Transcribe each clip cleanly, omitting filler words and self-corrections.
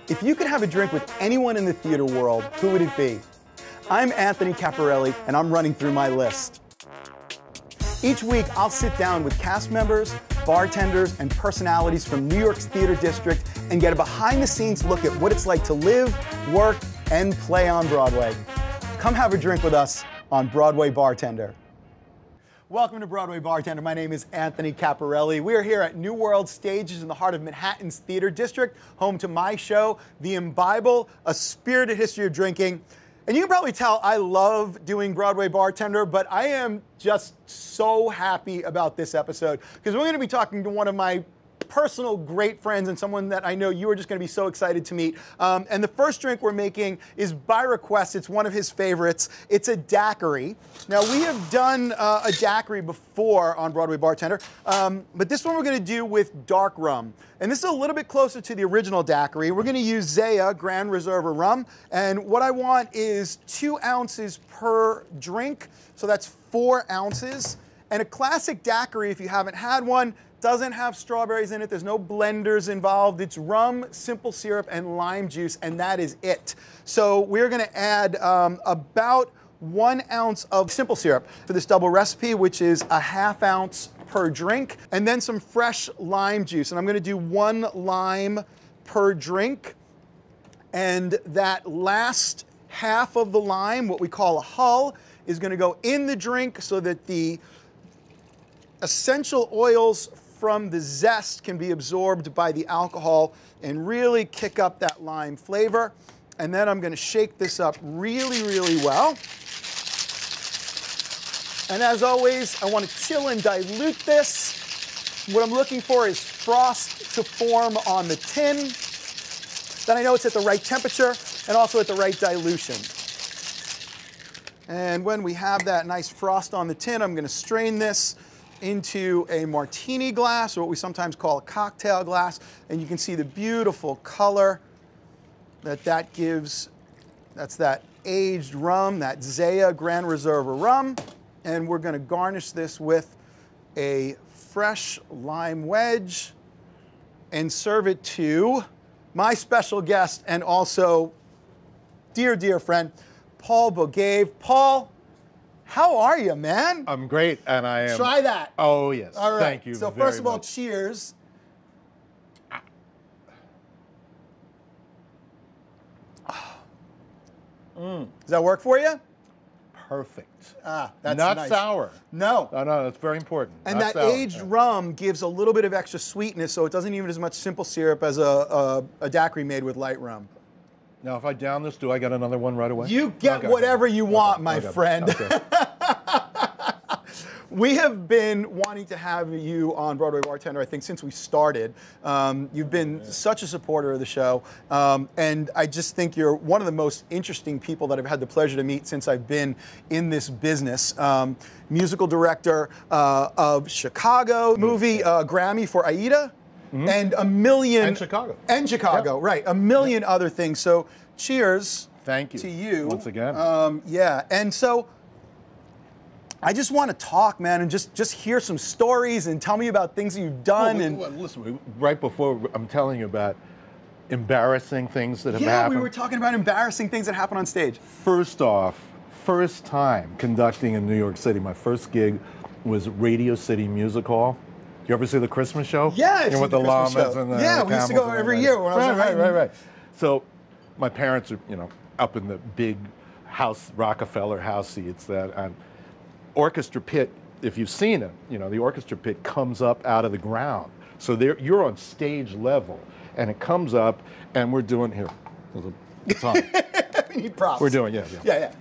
If you could have a drink with anyone in the theater world, who would it be? I'm Anthony Caporale, and I'm running through my list. Each week, I'll sit down with cast members, bartenders, and personalities from New York's theater district and get a behind-the-scenes look at what it's like to live, work, and play on Broadway. Come have a drink with us on Broadway Bartender. Welcome to Broadway Bartender. My name is Anthony Caporale. We are here at New World Stages in the heart of Manhattan's theater district, home to my show, The Imbible, A Spirited History of Drinking. And you can probably tell I love doing Broadway Bartender, but I am just so happy about this episode because we're going to be talking to one of my personal great friends and someone that I know you are just going to be so excited to meet. And the first drink we're making is by request. It's one of his favorites. It's a daiquiri. Now, we have done a daiquiri before on Broadway Bartender, but this one we're going to do with dark rum. And this is a little bit closer to the original daiquiri. We're going to use Zaya Grand Reserve rum. And what I want is 2 ounces per drink. So that's 4 ounces. And a classic daiquiri, if you haven't had one, doesn't have strawberries in it. There's no blenders involved. It's rum, simple syrup, and lime juice, and that is it. So we're going to add about 1 ounce of simple syrup for this double recipe, which is a ½ ounce per drink, and then some fresh lime juice. And I'm going to do 1 lime per drink. And that last half of the lime, what we call a hull, is going to go in the drink so that the essential oils from the zest can be absorbed by the alcohol and really kick up that lime flavor. And then I'm going to shake this up really, really well. And as always, I want to chill and dilute this. What I'm looking for is frost to form on the tin. Then I know it's at the right temperature and also at the right dilution. And when we have that nice frost on the tin, I'm going to strain this into a martini glass, or what we sometimes call a cocktail glass, and you can see the beautiful color that that gives. That's that aged rum, that Zaya Grand Reserve rum, and we're going to garnish this with a fresh lime wedge and serve it to my special guest and also dear, dear friend, Paul Bogaev. Paul, how are you, man? I'm great, and I am... Try that. Oh, yes. All right. Thank you So very first of all, much. cheers. Does that work for you? Perfect. Ah, that's Not nice. sour. No. No, that's very important. And Not that sour. aged rum gives a little bit of extra sweetness, so it doesn't even as much simple syrup as a daiquiri made with light rum. Now, if I down this, do I get another one right away? You get whatever you want, my friend. Okay. We have been wanting to have you on Broadway Bartender, I think, since we started. You've been such a supporter of the show, and I just think you're one of the most interesting people that I've had the pleasure to meet since I've been in this business. Musical director of Chicago movie, Grammy for Aida. Mm-hmm. And a million... And Chicago. And Chicago, yep. Right. A million other things. So cheers. Thank you. To you. Once again. Yeah. And so I just want to talk, man, and just hear some stories and tell me about things that you've done. Well, listen, right before I'm telling you about embarrassing things that have yeah, happened. we were talking about embarrassing things that happen on stage. First off, first time conducting in New York City, my first gig was Radio City Music Hall. You ever see the Christmas show? Yeah, you know, with the llamas and the yeah, we used to go every year when I was right. So my parents are, up in the big house, Rockefeller house seats that orchestra pit, if you've seen it, the orchestra pit comes up out of the ground. So you're on stage level, and it comes up, and we're doing here. It's on. We need props. We're doing, yeah.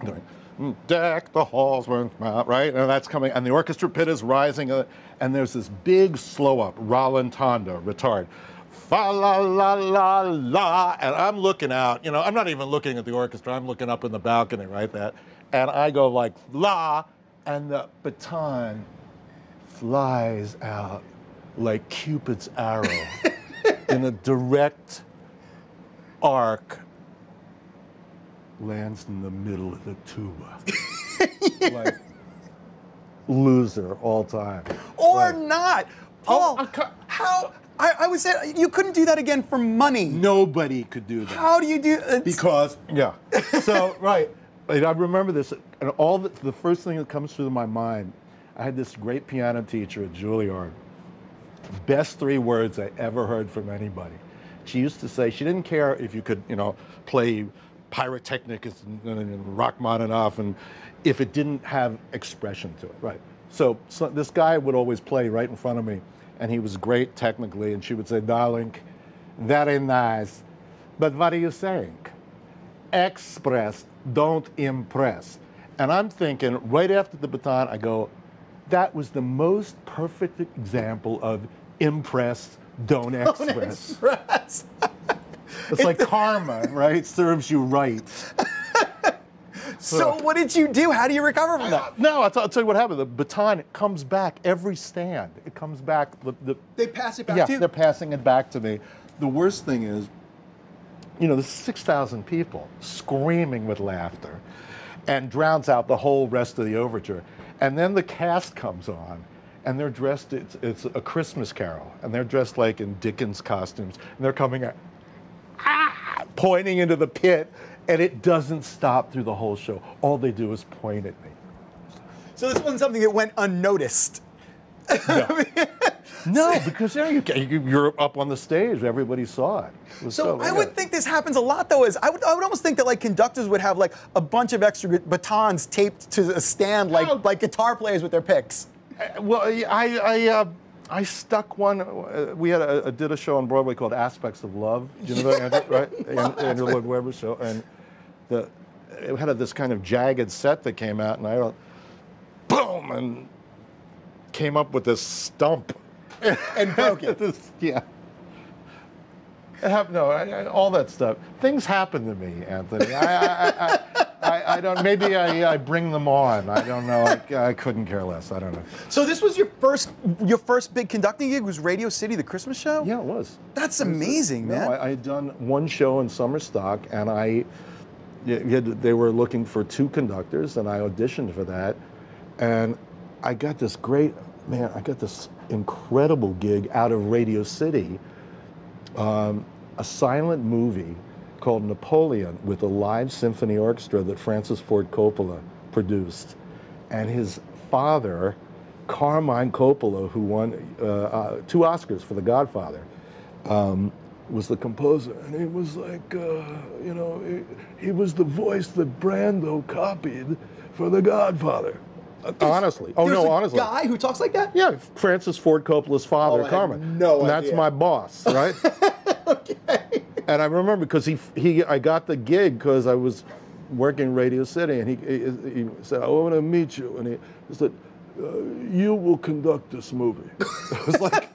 Doing, deck the halls, right? And that's coming, and the orchestra pit is rising, and there's this big slow up, rallentando, retard. Fa la la la la, and I'm looking out, I'm not even looking at the orchestra, I'm looking up in the balcony, right? And I go like, la, and the baton flies out like Cupid's arrow in a direct arc, lands in the middle of the tuba. Like, loser all time. Or not. Paul, how I would say you couldn't do that again for money. Nobody could do that. How do you do it? Because, yeah. So, right. I remember this, and all the first thing that comes through my mind, I had this great piano teacher at Juilliard. Best 3 words I ever heard from anybody. She used to say she didn't care if you could, play Pyrotechnicus and Rachmaninoff, and if it didn't have expression to it, right? So this guy would always play right in front of me, and he was great technically, and she would say, "Darling, very nice, but what are you saying? Express, don't impress." And I'm thinking, right after the baton, I go, that was the most perfect example of impress, don't express. Don't express. It's like karma, right? Serves you right. So what did you do? How do you recover from that? No, I'll tell you what happened. The baton comes back every stand. It comes back. They pass it back to you? Yeah, they're passing it back to me. The worst thing is, there's 6,000 people screaming with laughter and drowns out the whole rest of the overture. And then the cast comes on, and they're dressed, it's a Christmas Carol, and they're dressed like in Dickens costumes, and they're coming out, pointing into the pit, and it doesn't stop through the whole show. All they do is point at me. So this wasn't something that went unnoticed. No, no, because you're up on the stage, everybody saw it. So I would think this happens a lot, though. I would almost think that like conductors would have like a bunch of extra batons taped to a stand, like guitar players with their picks. Well, I stuck one. We did a show on Broadway called Aspects of Love. Do you know that, Andrew, right? Andrew Lloyd Webber show, and it had this kind of jagged set that came out, and I went, boom, and came up with this stump. And broke it. Yeah. All that stuff. Things happen to me, Anthony. I don't. Maybe I bring them on. I don't know. I couldn't care less. I don't know. So this was your first big conducting gig was Radio City, the Christmas show? Yeah, it was. That's amazing, man. No, I had done one show in summer stock, and they were looking for 2 conductors, and I auditioned for that, and I got this incredible gig out of Radio City, a silent movie called Napoleon with a live symphony orchestra that Francis Ford Coppola produced. And his father, Carmine Coppola, who won 2 Oscars for The Godfather, was the composer. And he was like, he was the voice that Brando copied for The Godfather. Honestly. Oh, no, honestly. Guy who talks like that? Yeah, Francis Ford Coppola's father, Carmine. No and idea. That's my boss, right? Okay. And I remember because I got the gig because I was working Radio City, and he said, "I want to meet you," and he said, "You will conduct this movie." I was like,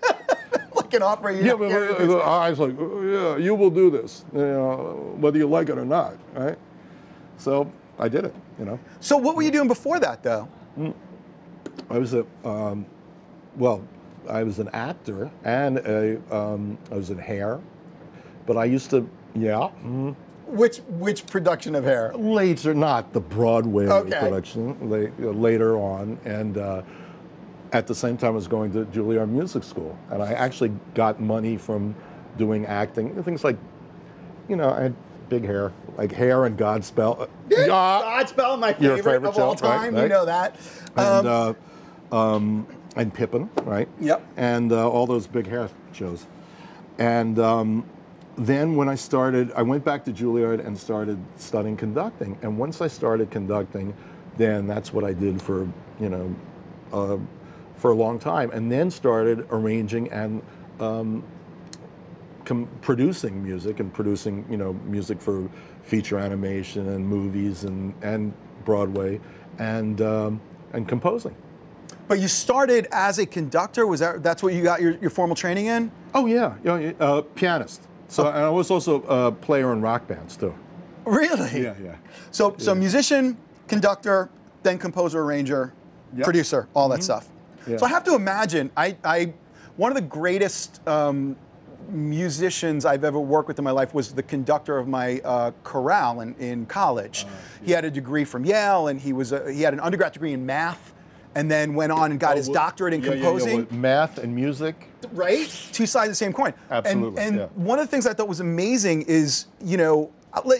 like an opera. Yeah, I was like, "Yeah, you will do this, whether you like it or not," right? So I did it, So what were you doing before that, though? I was I was an actor, and I was in Hair, but I used to, Which production of Hair? Later, not the Broadway production, later on, and at the same time I was going to Juilliard Music School, and I actually got money from doing acting, things like, I had big hair, like Hair and Godspell. Godspell, my favorite of all time. Right? You know that. And Pippin, right? Yep. And all those big hair shows. And then when I went back to Juilliard and started studying conducting. And once I started conducting, then that's what I did for a long time. And then started arranging and producing music music for feature animation and movies and Broadway and composing. But you started as a conductor. That's what you got your formal training in? Oh yeah, pianist. So and I was also a player in rock bands too. Really? Yeah. So musician, conductor, then composer, arranger, producer, all that stuff. Yeah. So I have to imagine, one of the greatest musicians I've ever worked with in my life was the conductor of my chorale in college. He had a degree from Yale, and he had an undergrad degree in math, and then went on and got his doctorate in composing. Math and music. right? Two sides of the same coin. Absolutely. And yeah. one of the things I thought was amazing is, you know,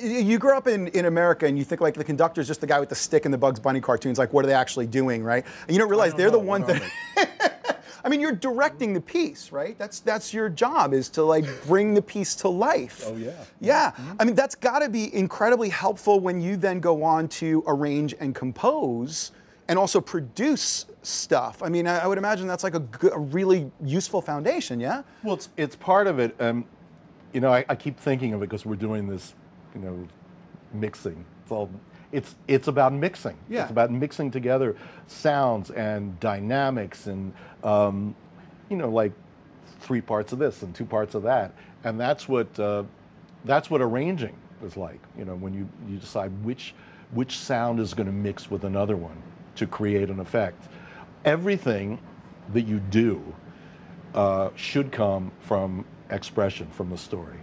you grew up in America and you think like the conductor's just the guy with the stick in the Bugs Bunny cartoons, like what are they actually doing, right? And you don't realize they're the ones that, I mean, you're directing the piece, right? That's your job, is to like bring the piece to life. Oh yeah. Yeah, I mean, that's gotta be incredibly helpful when you then go on to arrange and compose and also produce stuff. I mean, I would imagine that's like a really useful foundation, yeah? Well, it's part of it. You know, I keep thinking of it because we're doing this, you know, mixing. It's about mixing. Yeah. It's about mixing together sounds and dynamics and, you know, like 3 parts of this and 2 parts of that. And that's what arranging is like. You know, when you decide which sound is going to mix with another one to create an effect. Everything that you do should come from expression, from the story.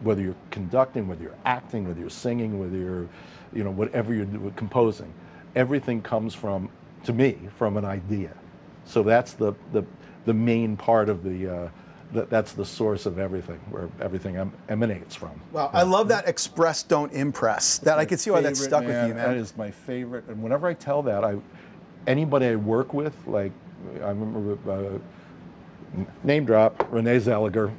Whether you're conducting, whether you're acting, whether you're singing, whether you're, you know, whatever you're composing, everything comes from, to me, from an idea. So that's the main part of that's the source of everything, where everything emanates from. Wow, I love that express, don't impress. That I can see why that stuck with you, man. That is my favorite. And whenever I tell that, anybody I work with, like, I remember, name drop, Renee Zellweger,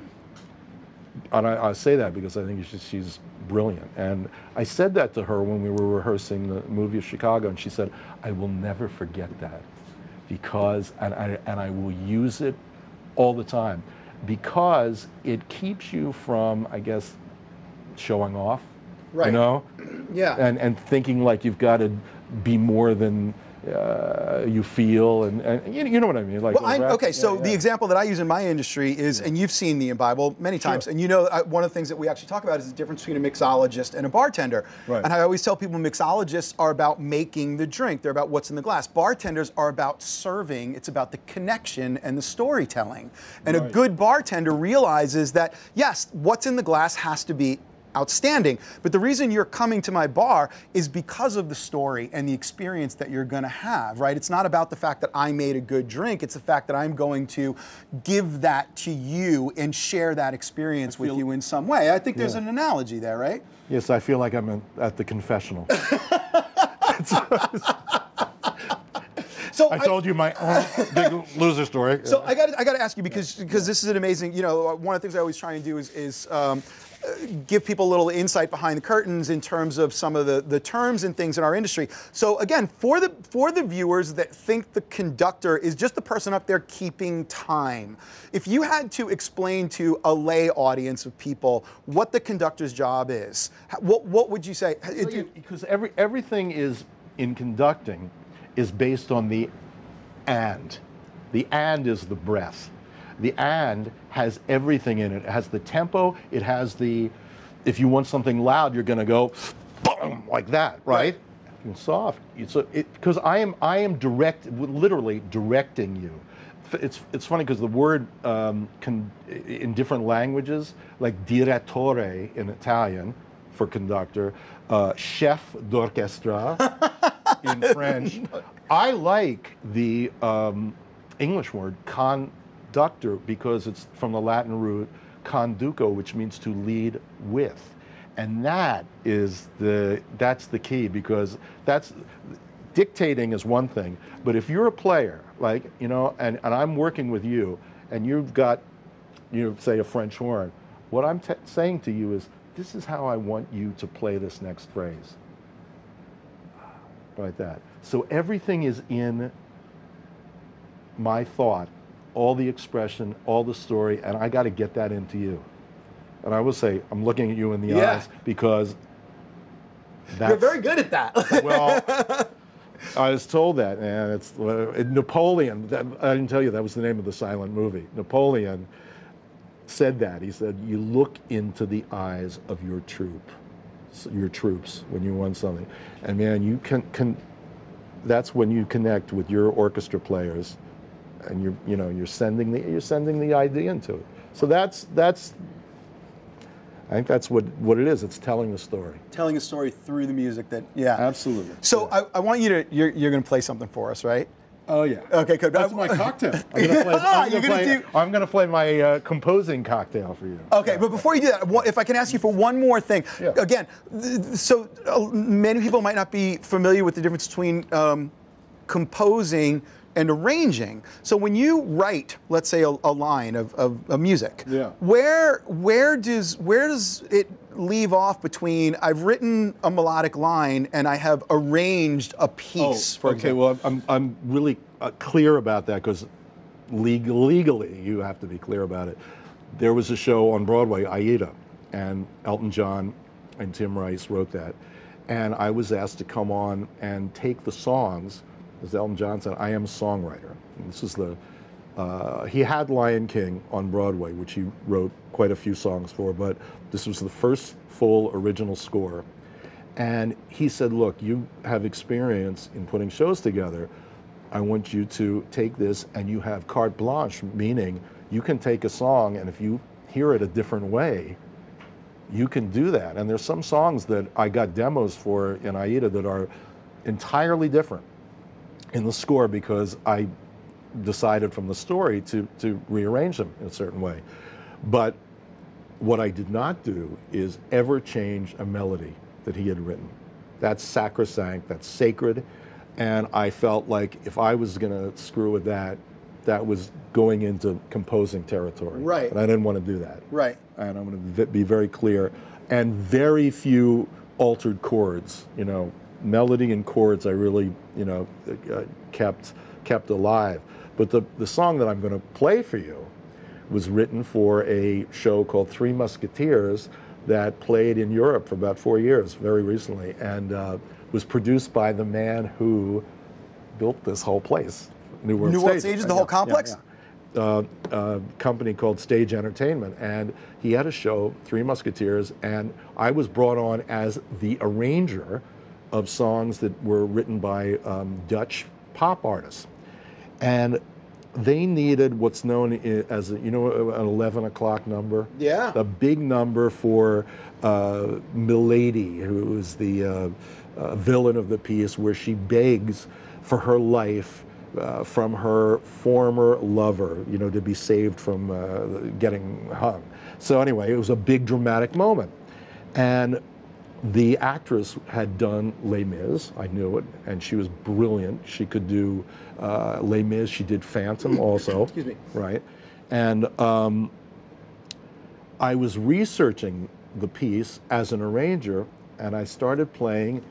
and I say that because I think she's brilliant. And I said that to her when we were rehearsing the movie of Chicago, and she said, I will never forget that, because, and I will use it all the time, because it keeps you from, I guess, showing off, right? You know, yeah, and thinking like you've got to be more than you feel, and you know what I mean. Like, well, okay, so the example that I use in my industry is, and you've seen the Bible many times, Sure. and you know, one of the things that we actually talk about is the difference between a mixologist and a bartender. Right. And I always tell people mixologists are about making the drink, they're about what's in the glass. Bartenders are about serving, it's about the connection and the storytelling. And Right. a good bartender realizes that, yes, what's in the glass has to be outstanding, but the reason you're coming to my bar is because of the story and the experience that you're going to have, right? It's not about the fact that I made a good drink, it's the fact that I'm going to give that to you and share that experience with you in some way. I think there's an analogy there, right? Yes, I feel like I'm at the confessional. So I told you my big loser story. So I got to ask you, because this is an amazing, you know, one of the things I always try and do is give people a little insight behind the curtains in terms of some of the terms and things in our industry. So again, for the viewers that think the conductor is just the person up there keeping time, if you had to explain to a lay audience of people what the conductor's job is, what would you say? Because everything is, in conducting, is based on the and. The and is the breath. The and has everything in it. It has the tempo, it has the, if you want something loud, you're gonna go boom, like that, right? And soft. Because I am literally directing you. It's funny because the word in different languages, like direttore in Italian for conductor, chef d'orchestra in French. I like the English word conductor because it's from the Latin root conduco, which means to lead with. And that's the key, because dictating is one thing, but if you're a player, like, you know, and I'm working with you, and you've got, say, a French horn, what I'm saying to you is, this is how I want you to play this next phrase. Like that. So everything is in my thought, all the expression, all the story, and I got to get that into you. And I will say, I'm looking at you in the eyes, because that's... You're very good at that. Well, I was told that, and it's Napoleon. I didn't tell you that was the name of the silent movie. Napoleon said that. He said, you look into the eyes of your troops when you want something. And man, you can that's when you connect with your orchestra players, and you're sending the idea into it. So that's I think that's what it is. It's telling the story. Telling a story through the music. Yeah. Absolutely. So yeah. I want you to, you're going to play something for us, right? Oh yeah. Okay, good. That's my cocktail. I'm gonna play my composing cocktail for you. Okay, but before you do that, if I can ask you for one more thing. Yeah. Again, so many people might not be familiar with the difference between composing and arranging. So when you write, let's say, a line of music, yeah. where does it leave off between I've written a melodic line and I have arranged a piece? For example. Well, I'm really clear about that because legally you have to be clear about it. There was a show on Broadway, Aida, and Elton John and Tim Rice wrote that, and I was asked to come on and take the songs. As Elton John said, I am a songwriter. And this is he had Lion King on Broadway, which he wrote quite a few songs for, but this was the first full original score. And he said, look, you have experience in putting shows together. I want you to take this and you have carte blanche, meaning you can take a song and if you hear it a different way, you can do that. And there's some songs that I got demos for in Aida that are entirely different in the score because I decided from the story to rearrange them in a certain way. But what I did not do is ever change a melody that he had written. That's sacrosanct, that's sacred, and I felt like if I was gonna screw with that, that was going into composing territory. Right. And I didn't want to do that. Right. And I'm gonna be very clear. And very few altered chords, you know, melody and chords I really, you know, kept alive. But the song that I'm going to play for you was written for a show called Three Musketeers that played in Europe for about 4 years, very recently, and was produced by the man who built this whole place, New World Stages, the whole complex? Yeah. Company called Stage Entertainment, and he had a show, Three Musketeers, and I was brought on as the arranger of songs that were written by Dutch pop artists. And they needed what's known as, you know, an 11 o'clock number. Yeah. A big number for Milady, who is the villain of the piece, where she begs for her life from her former lover, you know, to be saved from getting hung. So anyway, it was a big dramatic moment. And the actress had done Les Mis, I knew it, and she was brilliant. She could do Les Mis, she did Phantom also. Excuse me. Right. And I was researching the piece as an arranger, and I started playing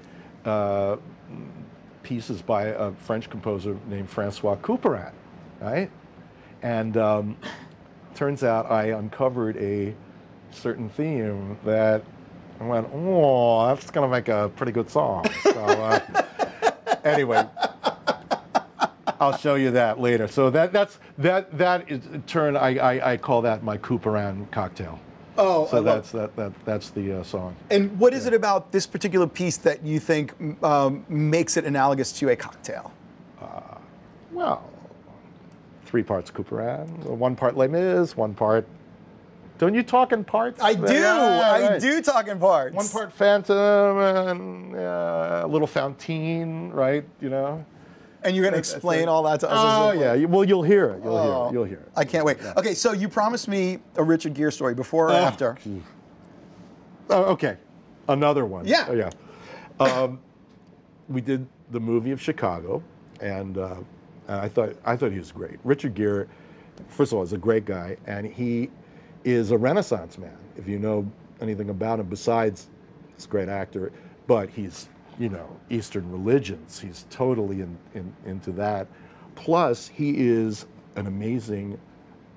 pieces by a French composer named Francois Couperin, right? And turns out I uncovered a certain theme that I went, oh, that's gonna make a pretty good song. So anyway, I'll show you that later. So that is in turn, I call that my Couperin cocktail. Oh, so that's the song. And what is it about this particular piece that you think makes it analogous to a cocktail? Well, 3 parts Couperin, 1 part Les Mis, 1 part. Don't you talk in parts? I do. Yeah, I do talk in parts. 1 part Phantom and a little Fantine, right? You know. And you're going to explain all that to us? Oh yeah. Well, you'll hear it. You'll hear it. I can't wait. Yeah. Okay, so you promised me a Richard Gere story before or after? Oh, okay. Another one. Yeah. Oh, yeah. We did the movie of Chicago, and I thought he was great. Richard Gere, first of all, is a great guy, and he is a Renaissance man. If you know anything about him, besides he's a great actor, but he's, you know, Eastern religions. He's totally into that. Plus, he is an amazing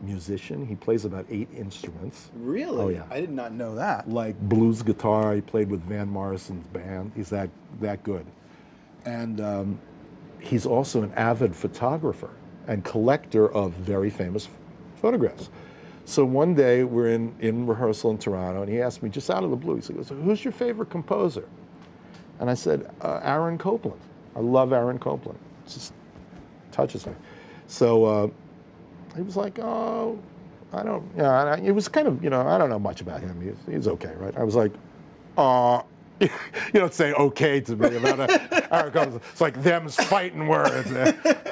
musician. He plays about 8 instruments. Really? Oh yeah. I did not know that. Like blues guitar. He played with Van Morrison's band. He's that good. And he's also an avid photographer and collector of very famous photographs. So one day we're in rehearsal in Toronto, and he asked me just out of the blue, he goes, "Who's your favorite composer?" And I said, Aaron Copland. I love Aaron Copland. It just touches me. So he was like, "Oh, I don't," it was kind of, you know, I don't know much about him. He's okay, right? I was like, You don't say okay to me about Aaron Copland. It's like them's fighting words.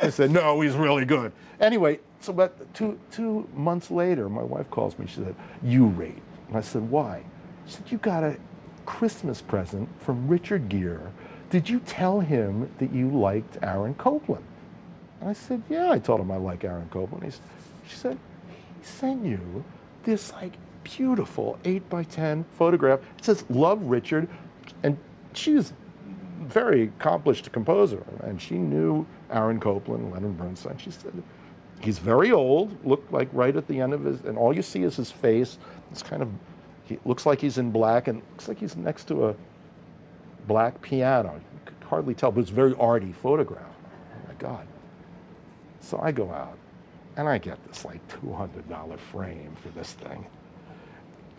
I said, no, he's really good. Anyway, so about two months later, my wife calls me. She said, you rate. And I said, why? She said, you got a Christmas present from Richard Gere. Did you tell him that you liked Aaron Copland? And I said, yeah, I told him I like Aaron Copland. She said, he sent you this like beautiful 8x10 photograph. It says, love Richard. And she was a very accomplished composer, and she knew Aaron Copland, Leonard Bernstein. She said, he's very old, looked like right at the end of his, and all you see is his face. It's kind of, he looks like he's in black, and looks like he's next to a black piano. You could hardly tell, but it's a very arty photograph. Oh my God. So I go out, and I get this like $200 frame for this thing.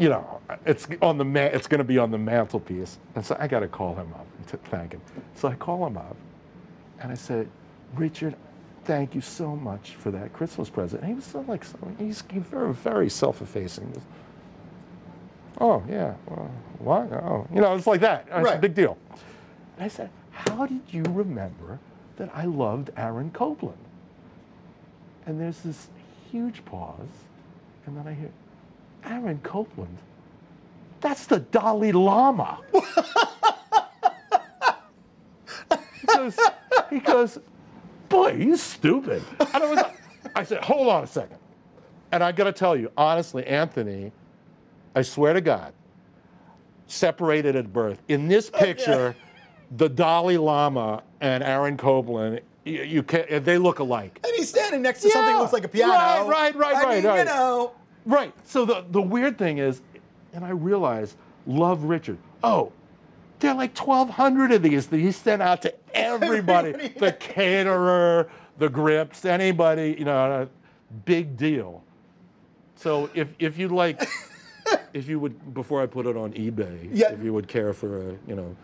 You know, it's going to be on the mantelpiece, and so I got to call him up and thank him. So I call him up, and I said, Richard, thank you so much for that Christmas present. And he was so like, he's very, very self-effacing. Oh yeah, well, what? Oh, you know, it's like that. It's a big deal. And I said, how did you remember that I loved Aaron Copland? And there's this huge pause, and then I hear, Aaron Copland? That's the Dalai Lama. He goes, boy, he's stupid. And I said, hold on a second. And I got to tell you, honestly, Anthony, I swear to God, separated at birth. In this picture, the Dalai Lama and Aaron Copland, they look alike. And he's standing next to something that looks like a piano. Right. You know. Right. So the weird thing is, and I realized, love Richard. Oh, there are like 1,200 of these that he sent out to everybody. The caterer, the grips, anybody, you know, big deal. So if you like, if you would, before I put it on eBay, if you would care for a, you know,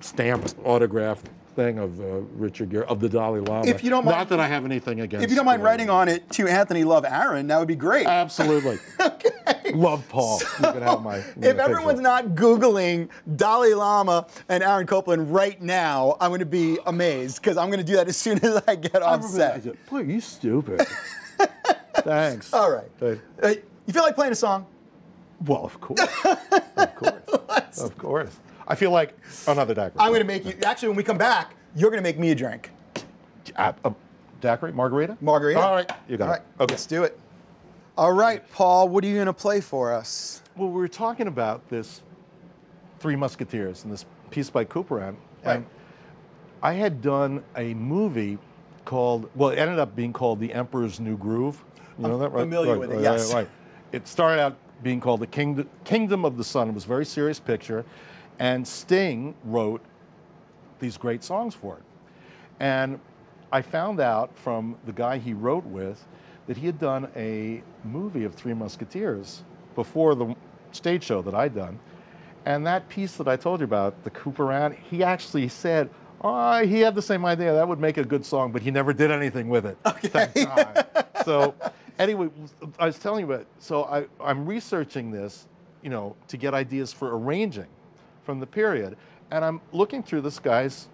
stamped autographed thing of Richard Gere, of the Dalai Lama. If you don't mind, not that I have anything against. If you don't mind writing on it to Anthony Love Aaron, that would be great. Absolutely. Okay. Love Paul. So, you can have my. If everyone's not Googling Dalai Lama and Aaron Copland right now, I'm going to be amazed, because I'm going to do that as soon as I get off set. Boy, you stupid. Thanks. All right. You feel like playing a song? Well, of course. Of course. Of course. I feel like another daiquiri. I'm going to make you, actually, when we come back, you're going to make me a drink. Daiquiri? Margarita? Margarita. All right. You got it. Okay. Let's do it. All right, Paul, what are you going to play for us? Well, we were talking about this Three Musketeers and this piece by Couperin. Right. And I had done a movie called, well, it ended up being called The Emperor's New Groove. You know that, right? Familiar with it, yes. Right. It started out being called The Kingdom of the Sun. It was a very serious picture. And Sting wrote these great songs for it. And I found out from the guy he wrote with that he had done a movie of Three Musketeers before the stage show that I'd done. And that piece that I told you about, the Couperin, he actually said, oh, he had the same idea. That would make a good song, but he never did anything with it. Okay. Thank God. So anyway, I was telling you about, so I'm researching this, you know, to get ideas for arranging from the period. And I'm looking through this guy's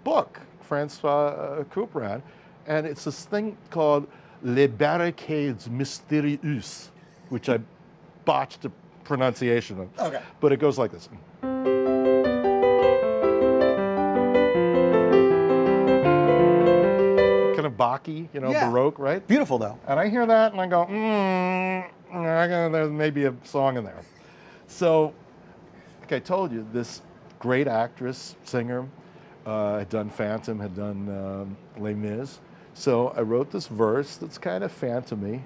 book, Francois Couperin, and it's this thing called Les Barricades Mystérieuses, which I botched the pronunciation of. Okay. But it goes like this. Kind of Bach-y, you know, Baroque, right? Beautiful, though. And I hear that and I go, there's maybe a song in there. So, like I told you, this great actress, singer, had done Phantom, had done Les Mis. So I wrote this verse that's kind of phantom-y.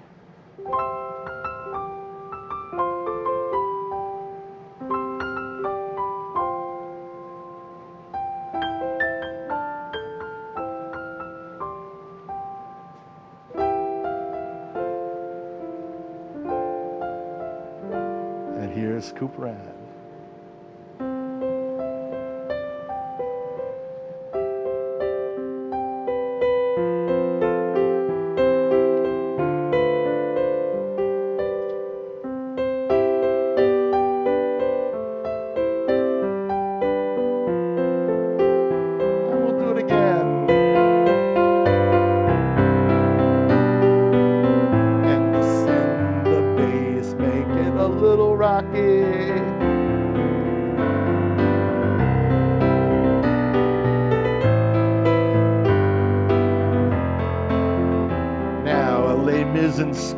And here's Couperin.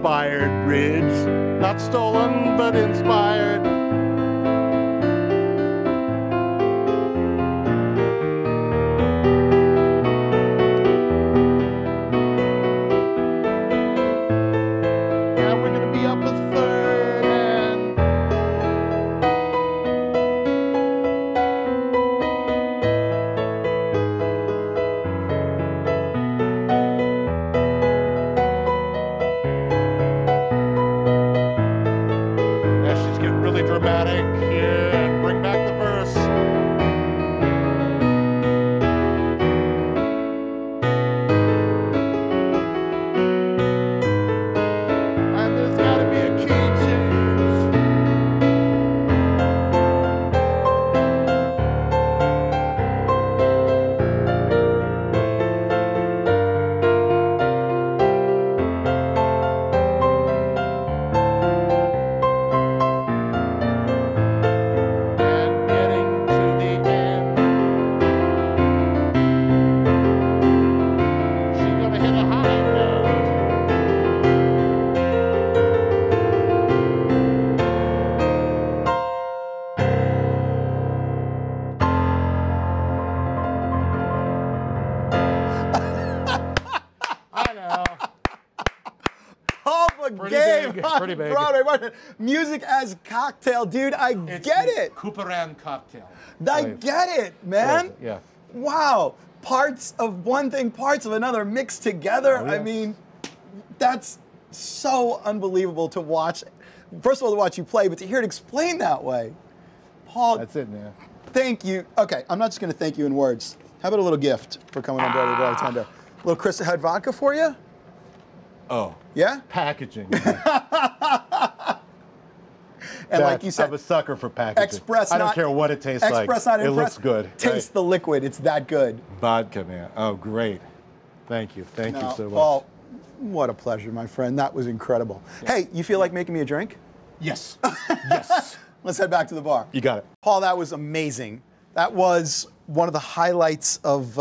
inspired bridge. Not stolen, but inspired. And we're gonna be up a third and she's getting really dramatic here and bring back the verse. And there's gotta be a key change. And getting to the end. She's gonna hit a high note. I know. Paul Bogaev big, on pretty big. Broadway Bartender. Music as cocktail, dude. I get it. Couperin cocktail. I get it, man. Yeah. Wow. Parts of one thing, parts of another mixed together. Oh, I yes. mean, that's so unbelievable to watch. First of all, to watch you play, but to hear it explained that way. Paul, That's it, man. thank you. Okay, I'm not just going to thank you in words. How about a little gift for coming on Broadway Bartender? A little Crystal Head vodka for you? Oh. Yeah? Packaging. And like you said, I'm a sucker for packaging. express I don't not- care what it tastes like. express not It impress. looks good. Taste the liquid. It's that good. Vodka, man. Oh, great. Thank you. Thank you No, so much. Paul, what a pleasure, my friend. That was incredible. Hey, you feel like making me a drink? Yes. Yes. Let's head back to the bar. You got it. Paul, that was amazing. That was one of the highlights of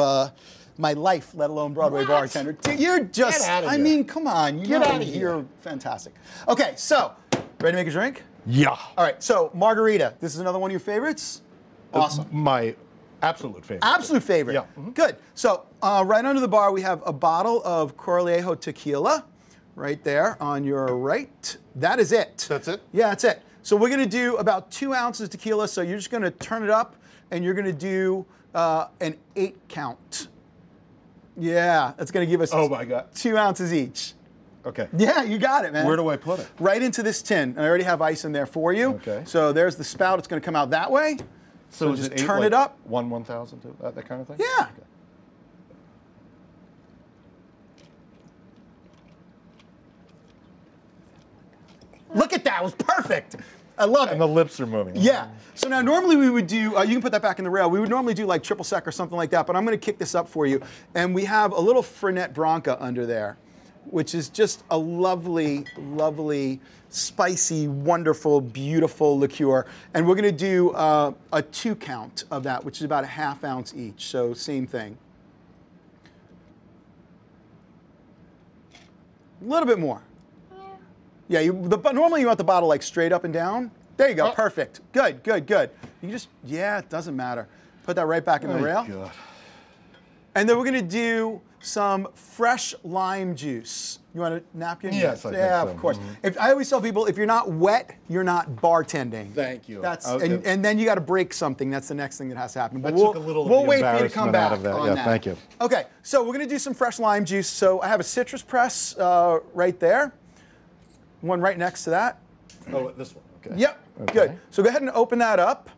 my life, let alone Broadway What? Bartender. Dude, you're just, Get outta I here. mean, come on. Get outta here. You're fantastic. Okay, so, ready to make a drink? Yeah. All right, so Margarita. This is another one of your favorites? Awesome. My absolute favorite. Absolute favorite. Yeah. Mhm. Good. So right under the bar, we have a bottle of Corlejo tequila right there on your right. That is it. That's it? Yeah, that's it. So we're going to do about 2 ounces of tequila. So you're just going to turn it up, and you're going to do an 8 count. Yeah, that's going to give us Oh, my God. 2 ounces each. Okay. Yeah, you got it, man. Where do I put it? Right into this tin. And I already have ice in there for you. Okay. So there's the spout. It's going to come out that way. So is just it eight, turn like it up. 1/1000, that kind of thing? Yeah. Okay. Look at that. It was perfect. I love And it. the lips are moving. Yeah. So now normally we would do, you can put that back in the rail. We would normally do like triple sec or something like that, but I'm going to kick this up for you. And we have a little Fernet Branca under there, which is just a lovely, lovely, spicy, wonderful, beautiful liqueur. And we're going to do a 2 count of that, which is about a ½ ounce each. So same thing. A little bit more. Yeah, normally you want the bottle like straight up and down. There you go, perfect. Good, good, good. You just, yeah, it doesn't matter. Put that right back in the rail. God. And then we're gonna do some fresh lime juice. You want a napkin? Yes, I think yeah, so. of course. Mhm. I always tell people, if you're not wet, you're not bartending. Thank you. That's Okay. and then you got to break something. That's the next thing that has to happen. But I took a little of we'll the wait for you to come embarrassment back out of that. on Yeah, that. thank you. Okay, so we're gonna do some fresh lime juice. So I have a citrus press right there. One right next to that. Oh, this one. Okay. Yep, Okay. good. So go ahead and open that up.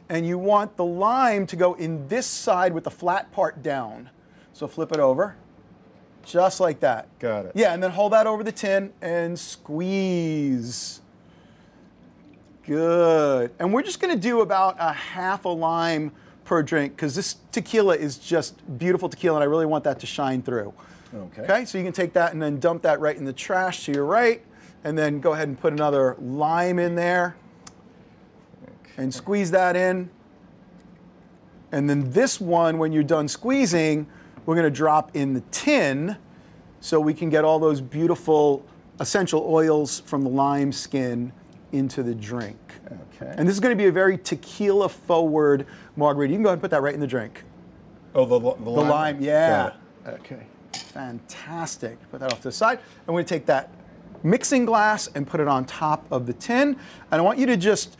And you want the lime to go in this side with the flat part down. So flip it over, just like that. Got it. Yeah, and then hold that over the tin and squeeze. Good. And we're just gonna do about a ½ a lime per drink because this tequila is just beautiful tequila and I really want that to shine through. Okay. Okay, so you can take that and then dump that right in the trash to your right, and then go ahead and put another lime in there, and squeeze that in. And then this one, when you're done squeezing, we're gonna drop in the tin so we can get all those beautiful essential oils from the lime skin into the drink. Okay. And this is going to be a very tequila-forward margarita. You can go ahead and put that right in the drink. Oh, the lime, yeah. Okay. Fantastic. Put that off to the side. I'm going to take that mixing glass and put it on top of the tin. And I want you to just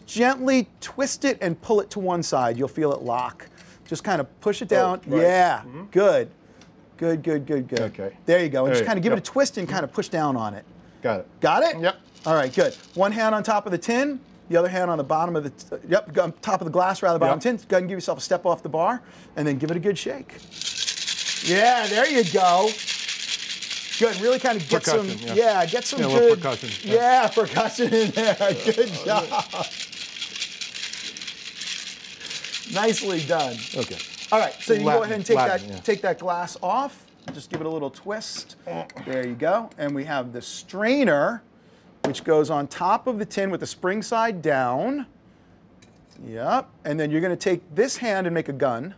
gently twist it and pull it to one side. You'll feel it lock. Just kind of push it down. Oh, right. Yeah, Mm-hmm. Good. Good. Okay. There you go. And just kind of give Yep. it a twist and kind of push down on it. Got it. Got it? Yep. All right, good. One hand on top of the tin, the other hand on the bottom of the, on top of the glass, rather, bottom tin. Go ahead and give yourself a step off the bar, and then give it a good shake. Yeah, there you go. Good, really kind of get some, get some good. Percussion. Yeah, percussion in there. Good job. Nicely done. Okay. All right, so you can go ahead and take that glass off. Just give it a little twist. There you go. And we have the strainer, which goes on top of the tin with the spring side down. Yep. And then you're going to take this hand and make a gun,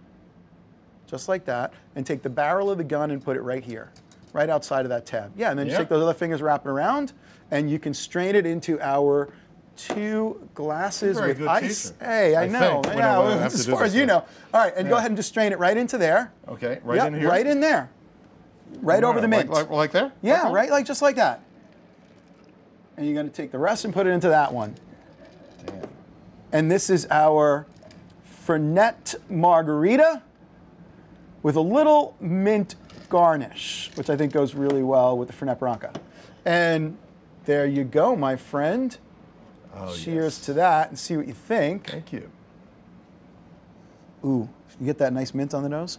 just like that, and take the barrel of the gun and put it right here, right outside of that tab. Yeah, and then just take those other fingers, wrap it around, and you can strain it into our 2 glasses with ice. Teacher. Hey, I know. Yeah, as far as you know. All right, and go ahead and just strain it right into there. Okay, right in here? Right in there. Right over the mint. Like there? Yeah, right, like just like that. And you're going to take the rest and put it into that one. Damn. And this is our Fernet Margarita with a little mint garnish, which I think goes really well with the Fernet Branca. And there you go, my friend. Oh, cheers to that and see what you think. Thank you. Ooh, you get that nice mint on the nose?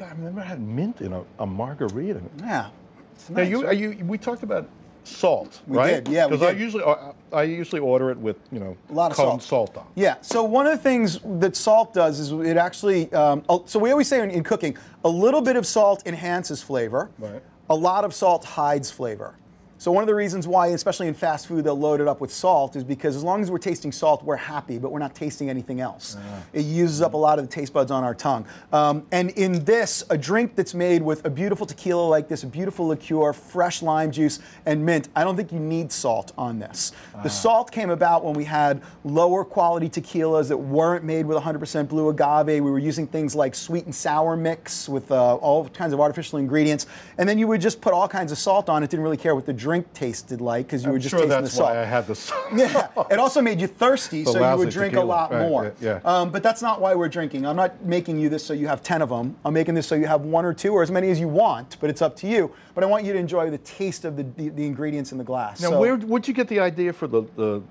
I've never had mint in a margarita. Yeah. It's nice, now we talked about salt, right? We did, yeah, we did. Because I usually order it with, a lot of salt on. Yeah, so one of the things that salt does is it actually, so we always say in cooking, a little bit of salt enhances flavor. Right. A lot of salt hides flavor. So one of the reasons why, especially in fast food, they'll load it up with salt is because as long as we're tasting salt, we're happy, but we're not tasting anything else. It uses up a lot of the taste buds on our tongue. And in this, a drink that's made with a beautiful tequila like this, a beautiful liqueur, fresh lime juice, and mint, I don't think you need salt on this. The salt came about when we had lower quality tequilas that weren't made with 100% blue agave. We were using things like sweet and sour mix with all kinds of artificial ingredients. And then you would just put all kinds of salt on it, didn't really care what the drink tasted like because you were just tasting the salt. That's why I had the salt. Yeah, it also made you thirsty, so you would drink a lot more. Yeah. But that's not why we're drinking. I'm not making you this so you have 10 of them. I'm making this so you have 1 or 2 or as many as you want, but it's up to you. But I want you to enjoy the taste of the ingredients in the glass. Now, where'd you get the idea for the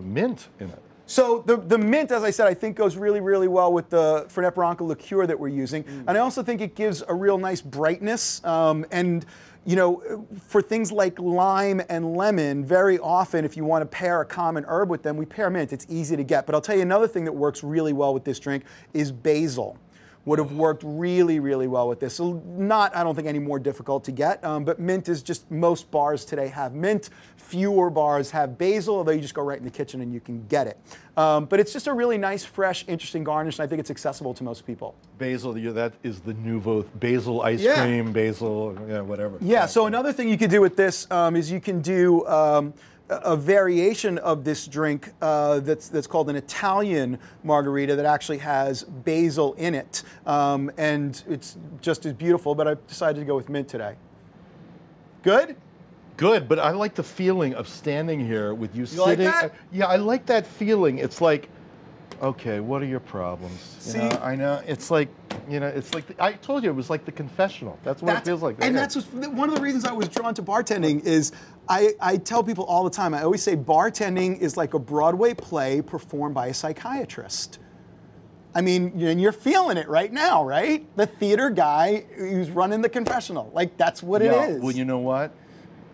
mint in it? So the mint, as I said, I think goes really, really well with the Fernet Branca liqueur that we're using. And I also think it gives a real nice brightness. And you know, for things like lime and lemon, very often if you want to pair a common herb with them, we pair mint. It's easy to get. But I'll tell you another thing that works really well with this drink is basil. Would have worked really, really well with this. So not, I don't think, any more difficult to get, but mint is just, most bars today have mint. Fewer bars have basil, although you just go right in the kitchen and you can get it. But it's just a really nice, fresh, interesting garnish, and I think it's accessible to most people. Basil, that is the nouveau, basil ice cream, basil, whatever. Yeah, so another thing you could do with this is you can do a variation of this drink that's called an Italian margarita that actually has basil in it. And it's just as beautiful, but I decided to go with mint today. Good? Good, but I like the feeling of standing here with you sitting. Like that? Yeah, I like that feeling. It's like, okay, what are your problems? See, I know. It's like, it's like, I told you, it was like the confessional. That's what it feels like. And that's one of the reasons I was drawn to bartending is I tell people all the time, I always say bartending is like a Broadway play performed by a psychiatrist. I mean, and you're feeling it right now, right? The theater guy who's running the confessional. Like, that's what it is. Well, you know what?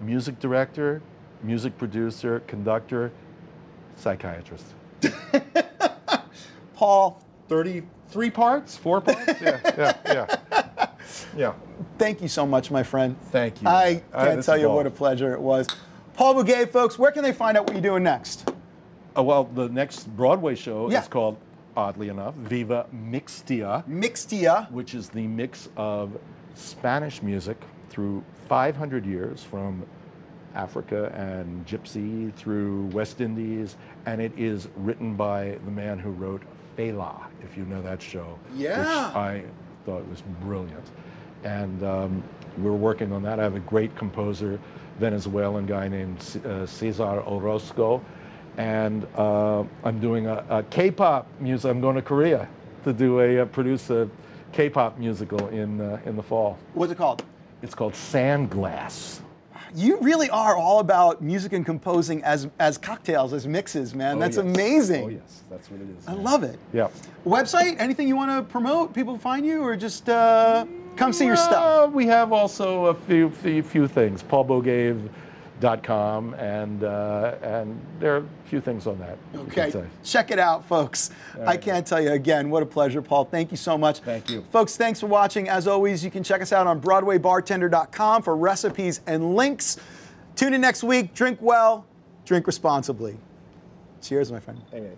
Music director, music producer, conductor, psychiatrist. Paul. 33 parts? 4 parts? Yeah. Thank you so much, my friend. Thank you. I can't tell you what a pleasure it was. Paul Bogaev, folks, where can they find out what you're doing next? Well, the next Broadway show is called, oddly enough, Viva Mixtia. Mixtia. Which is the mix of Spanish music through 500 years, from Africa and Gypsy through West Indies, and it is written by the man who wrote Fela, if you know that show, Yeah. which I thought was brilliant. And we're working on that. I have a great composer, Venezuelan guy named Cesar Orozco, and I'm doing a K-pop music. I'm going to Korea to produce a K-pop musical in the fall. What's it called? It's called Sandglass. You really are all about music and composing as cocktails, as mixes, man. That's yes. amazing. Oh yes, that's what it is. I love it. Yeah. Website? Anything you want to promote? People find you, or just come see your stuff? We have also a few things. PaulBogaev.com, and there are a few things on that. Okay, check it out, folks. I can't tell you again, what a pleasure, Paul. Thank you so much. Thank you. Folks, thanks for watching. As always, you can check us out on BroadwayBartender.com for recipes and links. Tune in next week. Drink well, drink responsibly. Cheers, my friend. Amen.